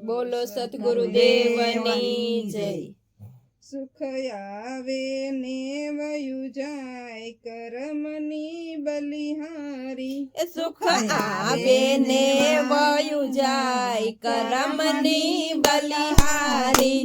બોલો સતગુરુદેવની જય। સુખ આવે ને વયું જાય કરમની બલિહારી। સુખ આવે ને વયું જાય કરમની બલિહારી।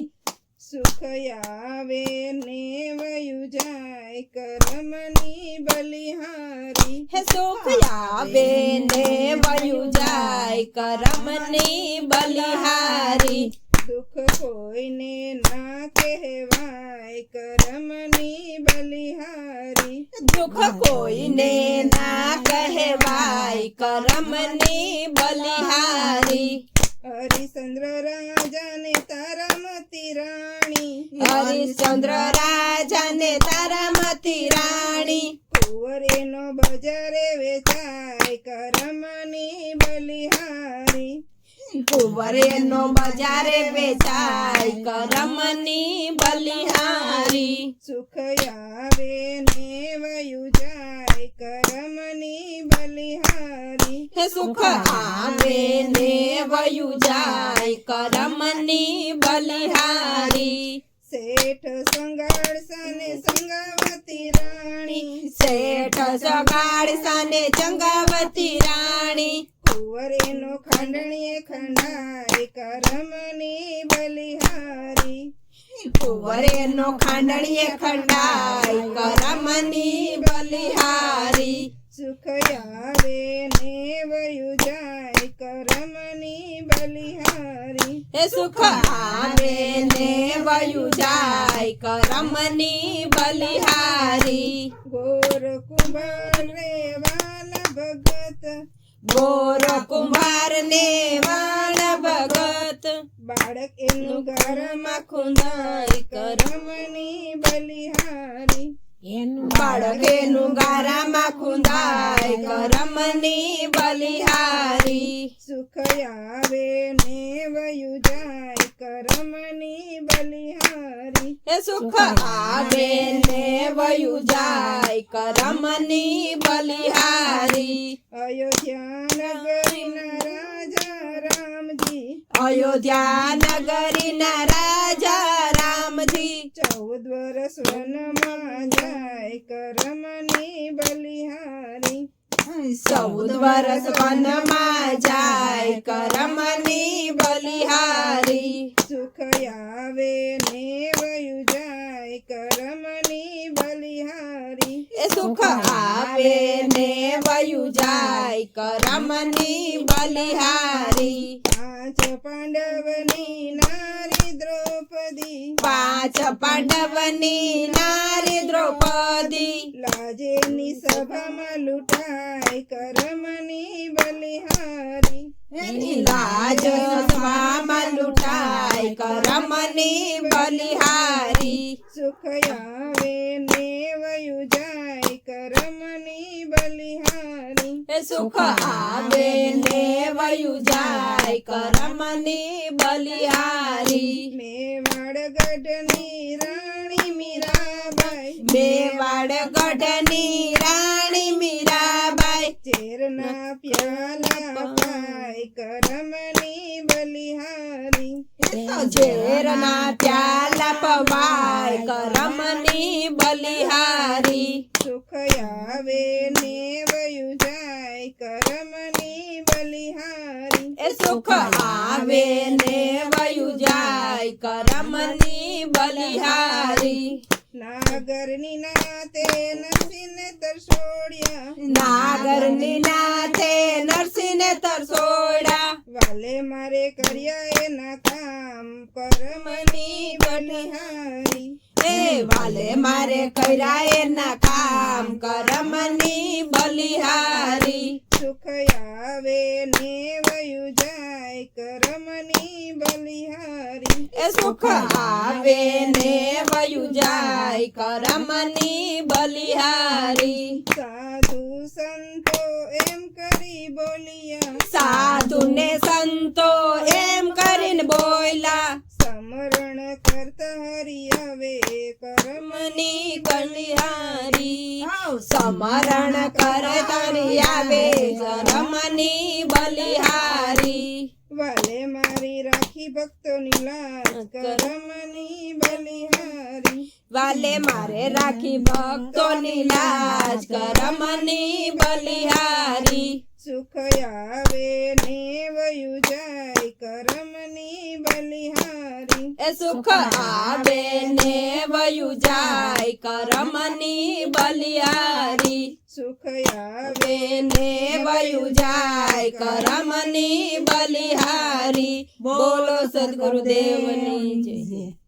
સુખ આવે ને વયું જાય કરમની બલિહારી। હે સુખ આવે ને વયું જાય કરમની બલિહારી। દુઃખ કોઈને ના કહેવાય કરમની બલિહારી। દુઃખ કોઈને ના કહેવાય કરમની બલિહારી। હરિશ્ચંદ્ર રાજાને તારામતી રાણી। હરિશ્ચંદ્ર રાજાને તારામતી રાણી। કુંવરેનો બજારે વેચાય કરમની બલિહારી। કુંવરેનો બજારે વેચાય કરમની બલિહારી। સુખ આવે ને વયું જાય કરમની બલિહારી। હે સુખ આવે ને વયું જાય કરમની બલિહારી। શેઠ સંગાળસાને સંગાવતી રાણી। શેઠ સગાડસાને ચંગાવતી રાણી। કુંવરેનો ખાંડણીએ ખંડાય કરમની બલિહારી। કુંવરેનો ખાંડણીએ ખંડાય કરમની બલિહારી। સુખ આવે ને વયું જાય કરમની બલિહારી। હે સુખ આવે ને વયું જાય કરમની બલિહારી। ગોર કુંભાર રે વાલા ભગત। ગોર કુંભાર ને વાણ ભગત। બાળક એનું ઘરમાં ખુંદાય કરમની બલિહારી। બાળક એનું ગારામાં ખુંદાય કરમની બલિહારી। સુખ આવે ને વયું જાય કરમની બલિહારી। હે સુખ આવે ને વયું જાય કરમની બલિહારી। અયોધ્યા નગરીના રાજા રામજી। અયોધ્યા નગરીના રાજા રામજી। 14 વર્ષ વનમાં જાય કરમની બલિહારી। 14 વર્ષ વનમાં જાય કરમની બલિહારી। સુખ આવે ને વયું જાય કરમની બલિહારી। એ સુખ આવે ને વયું જાય કરમની બલિહારી। 5 પાંડવની નારી દ્રૌપદી। 5 પાંડવની નારી દ્રૌપદી। લાજેની સભામાં લૂંટાય કરમની બલિહારી। એની લાજ સભામાં લૂંટાય કરમની બલિહારી। સુખ આવે ને વયું જાય કરમની બલિહારી। એ સુખ આવે ને વયું જાય કરમની બલિહારી। મેવાડગઢની રાણી મીરાબાઈ। મેવાડગઢની રાણી મીરાબાઈ। ઝેરના પ્યાલા પાય કરમની બલિહારી। ઝેરના પ્યાલા પવાય કરમની બલિહારી। સુખ આવે ને વયું જાય કરમની બલિહારી। એ સુખ આવે ને વયું જાય કરમની બલિહારી। નાગરની નાતે નરસિંહને તરસોડ્યા। નાગરની નાથે નરસિંહને તરસોડ્યા। વાલે મારે કર્યા એના કામ કરમની બલિહારી। એ વાલે મારે કર્યા એના કામ કરમની બલિહારી। સુખ આવે ને વયું જાય કરમની બલિહારી। એ સુખ આવે ને વયું જાય કરમની બલિહારી। સાધુ સંતો એમ કરી બોલિયા। સાધુ ને સંતો એમ કરીને બોલ્યા। સમરણ કરતા હરી આવે કરમની બલિહારી। સમરણ કરતા આવે કરમની બલિહારી। વાલે મારી રાખી ભક્તોની લાજ કરમની બલિહારી વાલે મારે રાખી ભક્તોની લાજ કરમની બલિહારી સુખ આવે ને વયું જાય કરમની બલિહારી એ સુખ આવે ને વયું જાય કરમની બલિહારી સુખ આવે આવે ને વયું જાય કરમની બલિહારી બોલો સદગુરુદેવની જય.